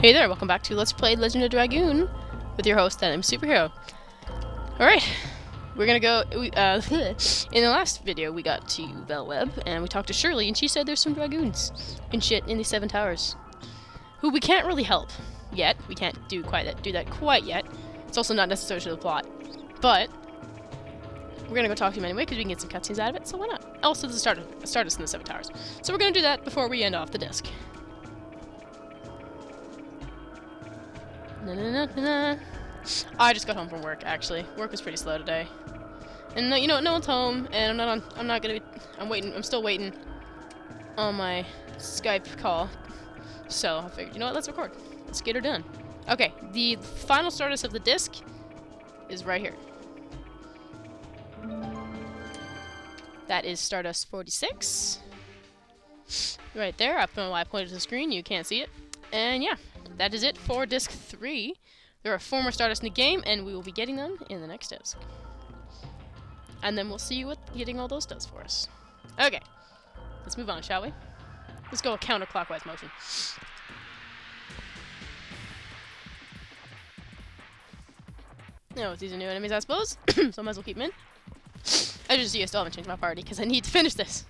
Hey there, welcome back to Let's Play Legend of Dragoon with your host, I'm Superhero. Alright, we're gonna go, in the last video we got to Velweb, and we talked to Shirley, and she said there's some Dragoons and shit in the 7 towers, who we can't really help yet. We can't do that quite yet. It's also not necessary to the plot, but we're gonna go talk to him anyway, because we can get some cutscenes out of it, so why not? Also, this is start us in the 7 towers. So we're gonna do that before we end off the disc. I just got home from work, actually. Work was pretty slow today. And you know, no one's home, and I'm still waiting on my Skype call. So I figured, you know what, let's record. Let's get her done. Okay, the final Stardust of the disc is right here. That is Stardust 46. Right there, I pointed to the screen, you can't see it. And yeah, that is it for disc 3. There are 4 more Stardust in the game, and we will be getting them in the next disc. And then we'll see what getting all those does for us. Okay, let's move on, shall we? Let's go a counterclockwise motion. No, these are new enemies, I suppose, so I might as well keep them in. As you see, I still haven't changed my party, because I need to finish this.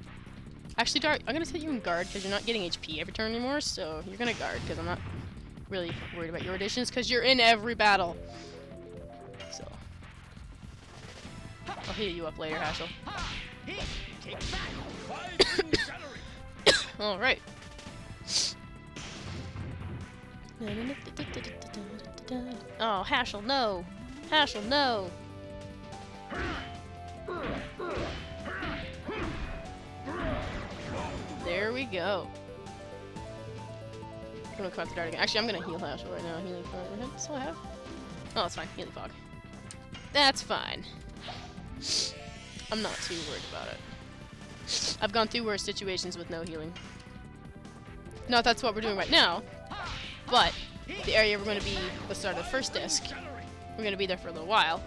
Actually, Dart, I'm going to set you in guard, because you're not getting HP every turn anymore, so you're going to guard, because I'm not really worried about your additions, because you're in every battle. So, I'll heal you up later, Haschel. Alright. Oh, Haschel, no! Haschel, no! There we go. I'm gonna come out the dart again. Actually, I'm gonna heal Haschel right now. Healing fog. That's what I have. Oh, that's fine. Healing fog. That's fine. I'm not too worried about it. I've gone through worse situations with no healing. Not that's what we're doing right now, but the area we're going to be the start of the first disc, we're going to be there for a little while,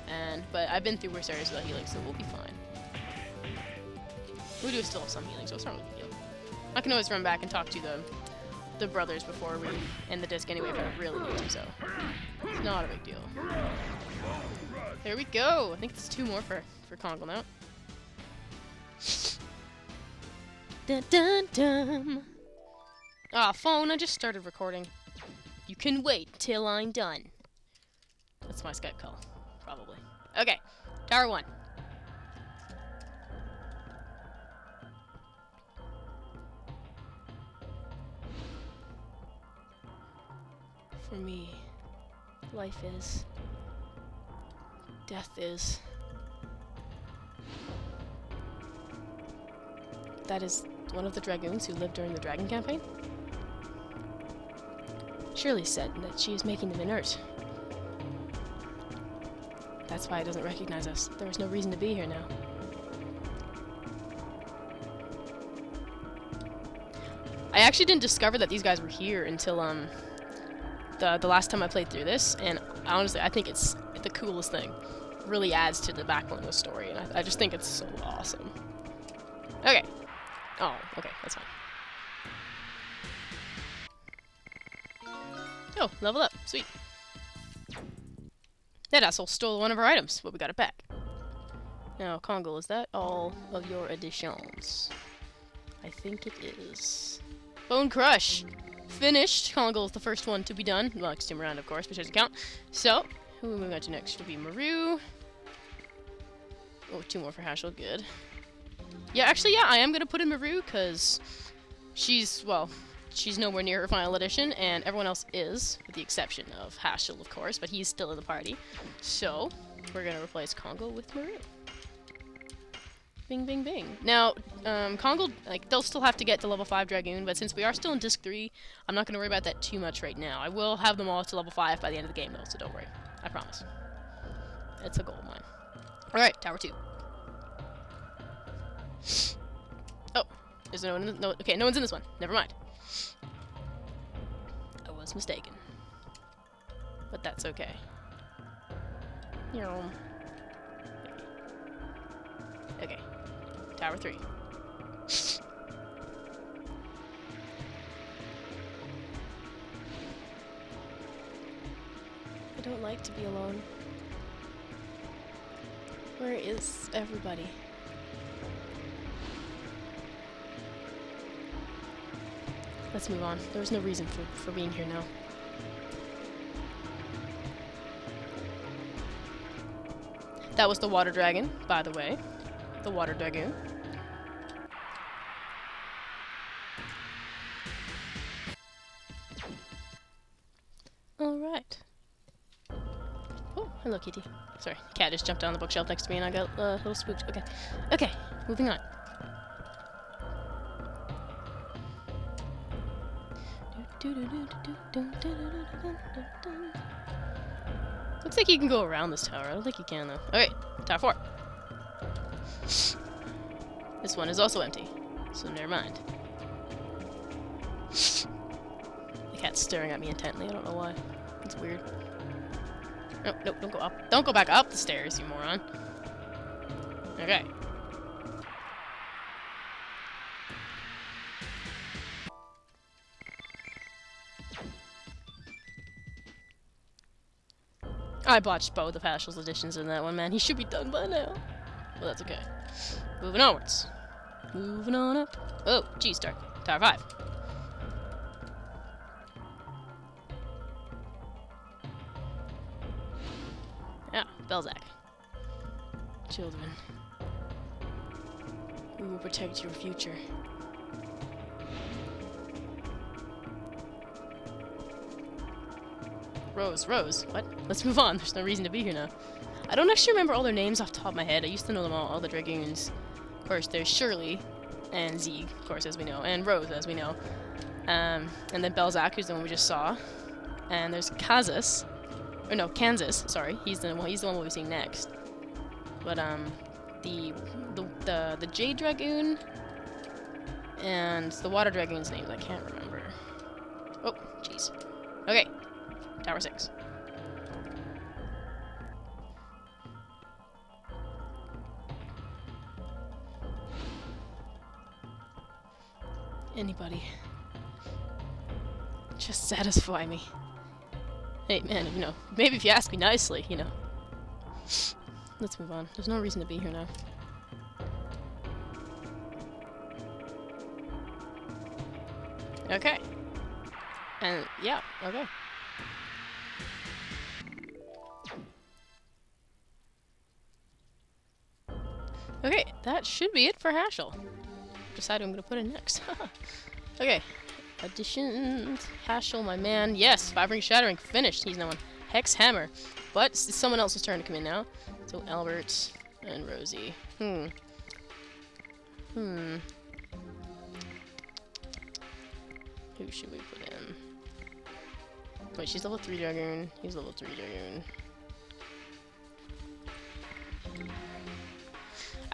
but I've been through worse areas without healing, so we'll be fine. We do still have some healing, so it's not really a big deal. I can always run back and talk to the brothers before we end the disc anyway if I really need to, so it's not a big deal. There we go! I think it's 2 more for Kongo now. Dun dun dun! Ah, phone, I just started recording. You can wait till I'm done. That's my Skype call, probably. Okay, Tower 1. For me, life is. Death is. That is one of the Dragoons who lived during the Dragon campaign. Shirley said that she is making them inert. That's why it doesn't recognize us. There is no reason to be here now. I actually didn't discover that these guys were here until the last time I played through this, and honestly, I think it's the coolest thing. It really adds to the backbone of the story, and I just think it's so awesome. Okay. Oh, okay, that's fine. Oh, level up. Sweet. That asshole stole one of our items, but we got it back. Now, Kongo, is that all of your additions? I think it is. Bone Crush! Finished. Kongo is the first one to be done. Well, extreme round, of course, which doesn't count. So, who are we moving on to next? It'll be Maru. Oh, 2 more for Haschel. Good. Yeah, actually, yeah, I am gonna put in Maru, because she's nowhere near her final edition, and everyone else is, with the exception of Haschel, of course, but he's still in the party. So, we're gonna replace Kongo with Maru. Bing, bing, bing. Now, Kongo, they'll still have to get to level 5 Dragoon, but since we are still in Disc 3, I'm not gonna worry about that too much right now. I will have them all to level 5 by the end of the game, though, so don't worry. I promise. It's a goal of mine. Alright, Tower 2. Oh, there's no one in okay, no one's in this one. Never mind. I was mistaken. But that's okay. Okay. Tower 3. don't like to be alone. Where is everybody? Let's move on. There's no reason for being here now. That was the water dragon, by the way. The water dragoon. Alright. Oh, hello, kitty. Sorry, cat just jumped down the bookshelf next to me and I got a little spooked. Okay. Okay, moving on. Looks like you can go around this tower. I don't think you can, though. Okay, Tower 4. This one is also empty, so never mind. The cat's staring at me intently. I don't know why. It's weird. Nope, nope, don't go up. Don't go back up the stairs, you moron. Okay. I botched both of Hashel's additions in that one, man. He should be done by now. Well, that's okay. Moving onwards. Moving on up. Oh, geez, Tower 5. Yeah, Belzac. Children. We will protect your future. Rose. What? Let's move on. There's no reason to be here now. I don't actually remember all their names off the top of my head. I used to know them all the Dragoons. Of course, there's Shirley, and Zeke, of course, as we know, and Rose, as we know. And then Belzac, who's the one we just saw. And there's Kansas, sorry. He's the one we'll be seeing next. But, the Jade Dragoon and the Water Dragoon's names I can't remember. Oh, jeez. Okay. Tower 6. Anybody. Just satisfy me. Hey, man, maybe if you ask me nicely, Let's move on. There's no reason to be here now. Okay. And, yeah, okay. Okay, that should be it for Hashel. Decide who I'm gonna put in next. Okay. Additions. Hashel, my man. Yes, 5 ring shattering. Finished. He's now on Hex Hammer. But it's someone else's turn to come in now. So Albert and Rosie. Who should we put in? Wait, she's level 3 Dragoon. He's level 3 Dragoon.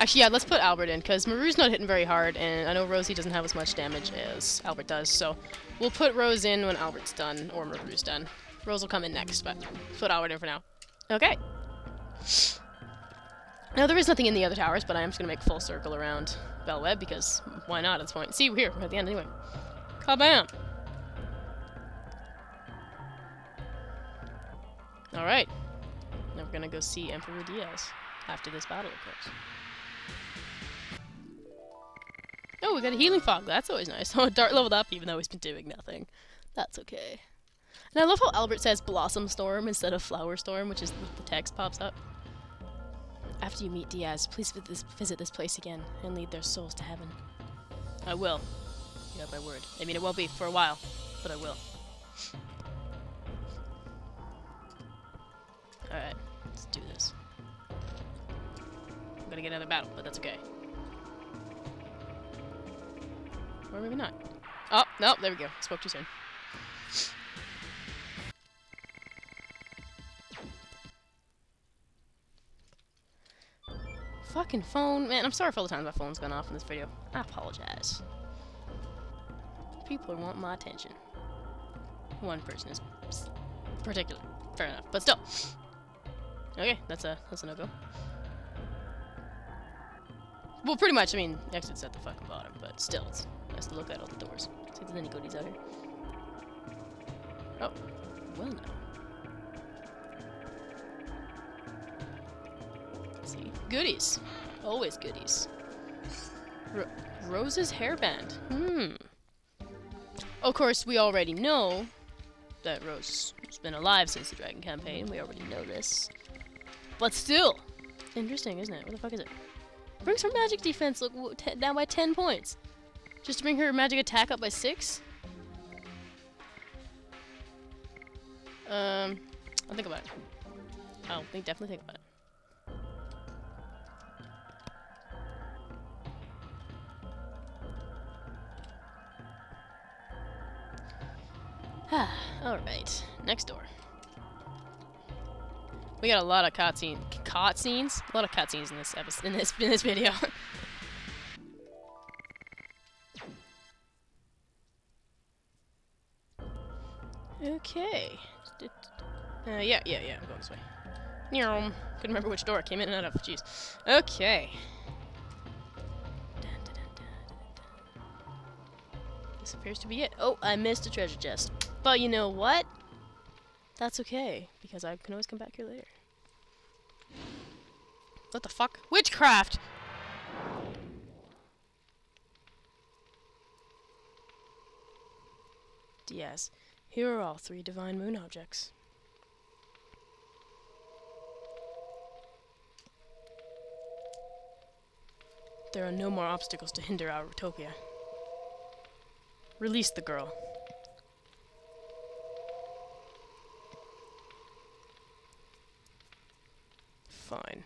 Actually, yeah, let's put Albert in, because Maru's not hitting very hard, and I know Rosie doesn't have as much damage as Albert does, so we'll put Rose in when Albert's done, or Maru's done. Rose will come in next, but let's put Albert in for now. Okay. Now, there is nothing in the other towers, but I am just going to make a full circle around Bellweb, because why not at this point? See, we're here. We're at the end anyway. Kabam! Alright. Now we're going to go see Emperor Diaz after this battle, of course. Oh, we got a healing fog. That's always nice. Oh, Dart leveled up even though he's been doing nothing. That's okay. And I love how Albert says Blossom Storm instead of Flower Storm, which is the text pops up. After you meet Diaz, please visit this place again and lead their souls to heaven. I will. You have my word. I mean, it won't be for a while, but I will. Alright, let's do this. I'm gonna get another battle, but that's okay. Or maybe not. Oh, no, there we go. Spoke too soon. Fucking phone. Man, I'm sorry for all the times my phone's gone off in this video. I apologize. People want my attention. One person is particular. Fair enough. But still. Okay, that's a no-go. Well, pretty much, I mean, exit's at the fucking bottom, but still, it's nice to look at all the doors. See if there's any goodies out here. Oh, well now. Let's see. Goodies. Always goodies. Rose's hairband. Of course, we already know that Rose has been alive since the Dragon campaign. We already know this. But still. Interesting, isn't it? What the fuck is it? Brings her magic defense down by 10 points. Just to bring her magic attack up by 6? I'll think about it. Definitely think about it. Alright, next door. We got a lot of cutscenes. A lot of cutscenes in this episode, in this video. Okay. Yeah, I'm going this way. Couldn't remember which door it came in and out of. Jeez. Okay. This appears to be it. Oh, I missed a treasure chest. But you know what? That's okay, because I can always come back here later. What the fuck? Witchcraft! Diaz, here are all 3 divine moon objects. There are no more obstacles to hinder our utopia. Release the girl. Fine.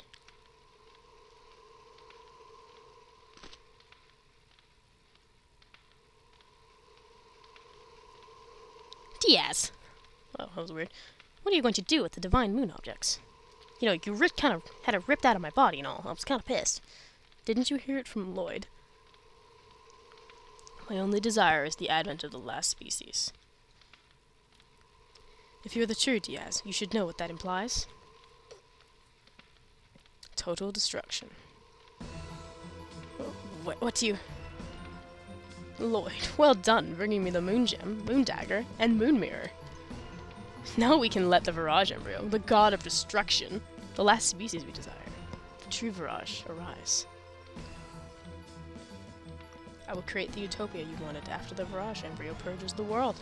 Diaz! Oh, that was weird. What are you going to do with the divine moon objects? You know, you kind of had it ripped out of my body and all. I was kind of pissed. Didn't you hear it from Lloyd? My only desire is the advent of the last species. If you're the true Diaz, you should know what that implies. Total destruction. What do you... Lloyd, well done bringing me the moon gem, moon dagger, and moon mirror. Now we can let the Virage embryo, the god of destruction, the last species we desire, the true Virage, arise. I will create the utopia you wanted after the Virage embryo purges the world.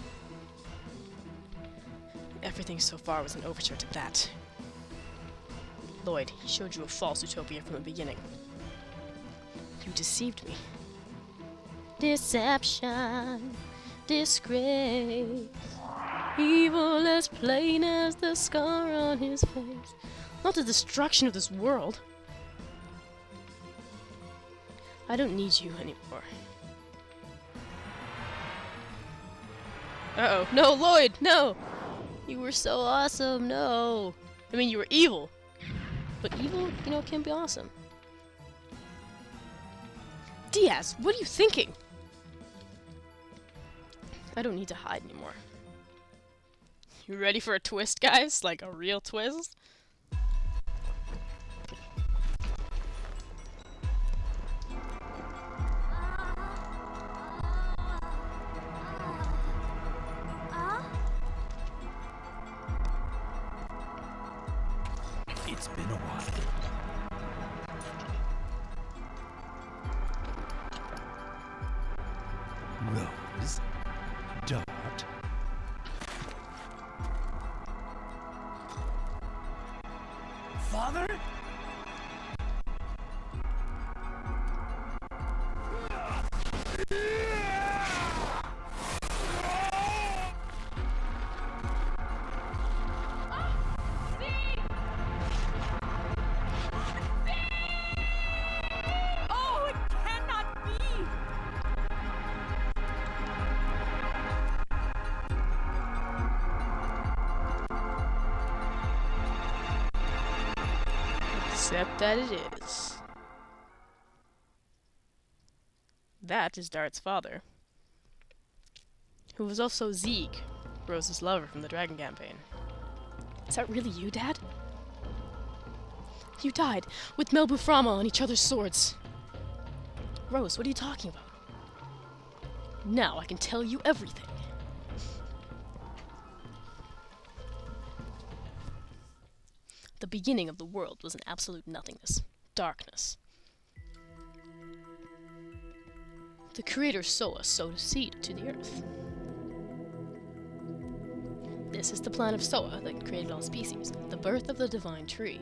Everything so far was an overture to that. Lloyd, he showed you a false utopia from the beginning. You deceived me. Deception, disgrace, evil as plain as the scar on his face. Not the destruction of this world. I don't need you anymore. Uh-oh. No, Lloyd, no! You were so awesome, no! I mean, you were evil. But evil, you know, can be awesome. Diaz, what are you thinking? I don't need to hide anymore. You ready for a twist, guys? Like a real twist? It's been a while. Rose, Dot, Father? Except that it is. That is Dart's father, who was also Zeke, Rose's lover from the Dragon campaign. Is that really you, Dad? You died with Melbuframa on each other's swords. Rose, what are you talking about? Now I can tell you everything. The beginning of the world was an absolute nothingness. Darkness. The creator Soa sowed a seed to the earth. This is the plan of Soa that created all species, the birth of the divine tree.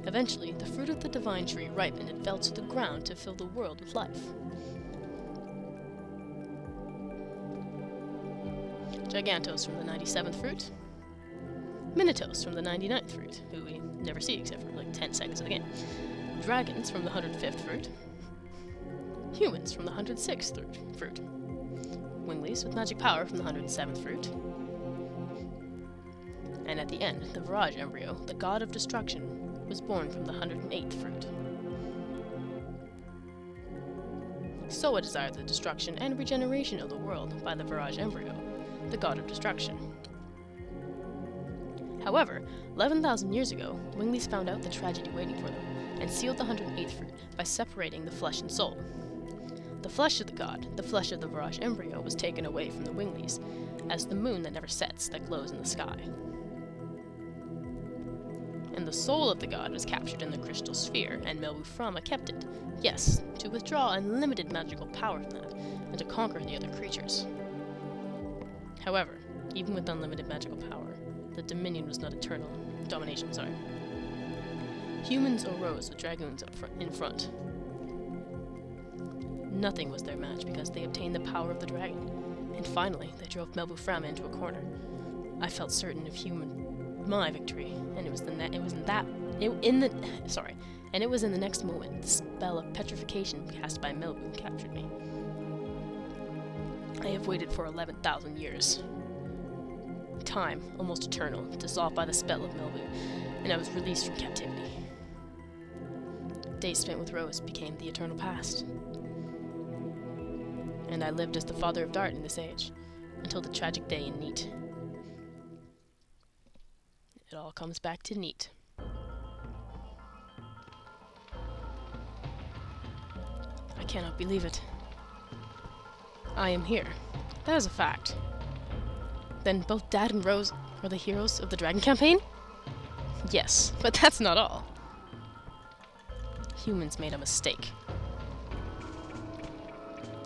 Eventually, the fruit of the divine tree ripened and fell to the ground to fill the world with life. Gigantos from the 97th fruit. Minotaurs from the 99th fruit, who we never see except for like 10 seconds of the game. Dragons from the 105th fruit. Humans from the 106th fruit. Winglies with magic power from the 107th fruit. And at the end, the Virage embryo, the god of destruction, was born from the 108th fruit. Soa desired the destruction and regeneration of the world by the Virage embryo, the god of destruction. However, 11,000 years ago, Winglies found out the tragedy waiting for them, and sealed the 108th fruit by separating the flesh and soul. The flesh of the god, the flesh of the Virage embryo, was taken away from the Winglies, as the moon that never sets, that glows in the sky. And the soul of the god was captured in the crystal sphere, and Melbu kept it, yes, to withdraw unlimited magical power from that, and to conquer the other creatures. However, even with unlimited magical power, the dominion was not eternal. Domination, sorry. Humans arose with dragoons in front. Nothing was their match because they obtained the power of the dragon, and finally they drove Melbu into a corner. I felt certain of my victory, and it was in the next moment the spell of petrification cast by Melbu captured me. I have waited for 11,000 years. Time, almost eternal, dissolved by the spell of Melbu, and I was released from captivity. Days spent with Rose became the eternal past. And I lived as the father of Dart in this age, until the tragic day in Neat. It all comes back to Neat. I cannot believe it. I am here. That is a fact. Then both Dad and Rose are the heroes of the Dragon campaign? Yes, but that's not all. Humans made a mistake.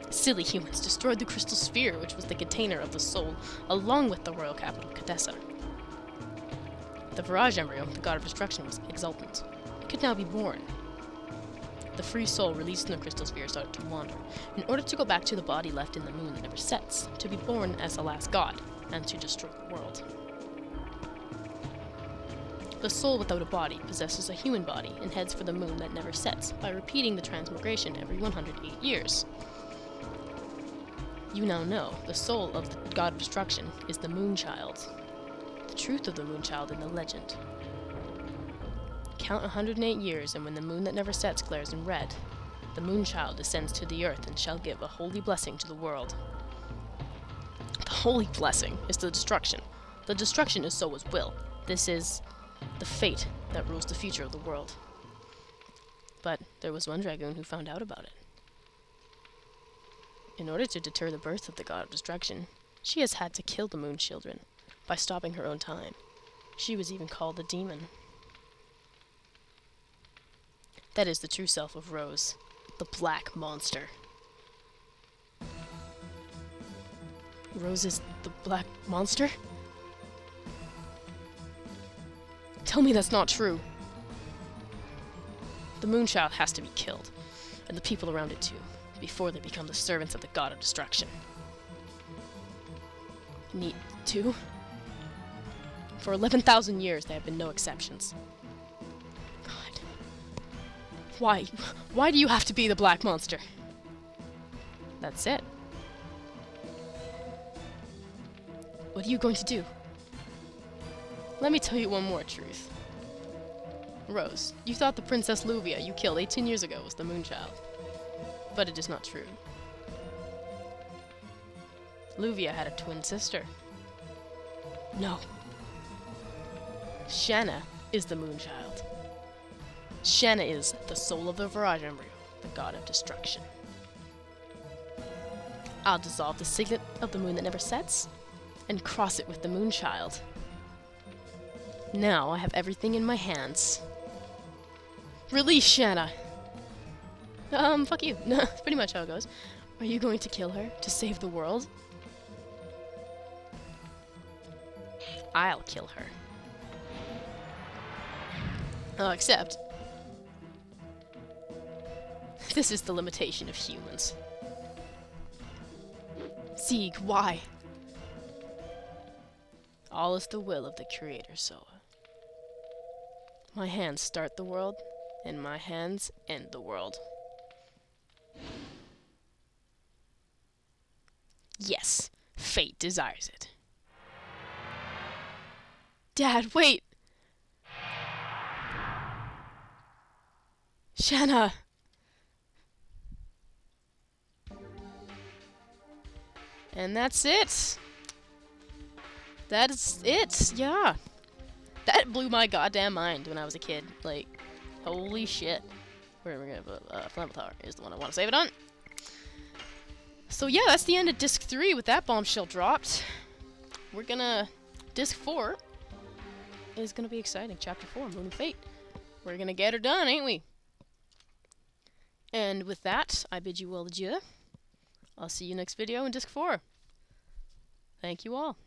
Silly humans destroyed the crystal sphere, which was the container of the soul, along with the royal capital, Cadessa. The Virage embryo, the god of destruction, was exultant. It could now be born. The free soul released from the crystal sphere started to wander, in order to go back to the body left in the moon that never sets, to be born as the last god, and to destroy the world. The soul without a body possesses a human body and heads for the moon that never sets by repeating the transmigration every 108 years. You now know the soul of the god of destruction is the Moonchild. The truth of the Moonchild in the legend. Count 108 years, and when the moon that never sets glares in red, the Moonchild descends to the earth and shall give a holy blessing to the world. The holy blessing is the destruction. The destruction is Soa's will. This is the fate that rules the future of the world. But there was one Dragoon who found out about it. In order to deter the birth of the god of destruction, she has had to kill the moon children by stopping her own time. She was even called a demon. That is the true self of Rose, the black monster. Rose is the black monster? Tell me that's not true. The Moonchild has to be killed, and the people around it too, before they become the servants of the god of destruction. Neat, too? For 11,000 years, there have been no exceptions. God. Why? Why do you have to be the black monster? That's it. What are you going to do? Let me tell you one more truth. Rose, you thought the Princess Luvia you killed 18 years ago was the Moonchild. But it is not true. Luvia had a twin sister. No. Shanna is the Moonchild. Shanna is the soul of the Virage embryo, the god of destruction. I'll dissolve the signet of the moon that never sets, and cross it with the Moonchild. Now I have everything in my hands. Release Shanna! Fuck you. No, that's pretty much how it goes. Are you going to kill her to save the world? I'll kill her. Except... this is the limitation of humans. Sieg, why? All is the will of the Creator, Soa. My hands start the world, and my hands end the world. Yes, fate desires it. Dad, wait! Shanna! And that's it! That is it, yeah. That blew my goddamn mind when I was a kid. Like, holy shit. Where are we gonna put Flammable Tower is the one I want to save it on. So yeah, that's the end of Disc 3 with that bombshell dropped. We're gonna... Disc 4 is gonna be exciting. Chapter 4, Moon of Fate. We're gonna get her done, ain't we? And with that, I bid you all adieu. I'll see you next video in Disc 4. Thank you all.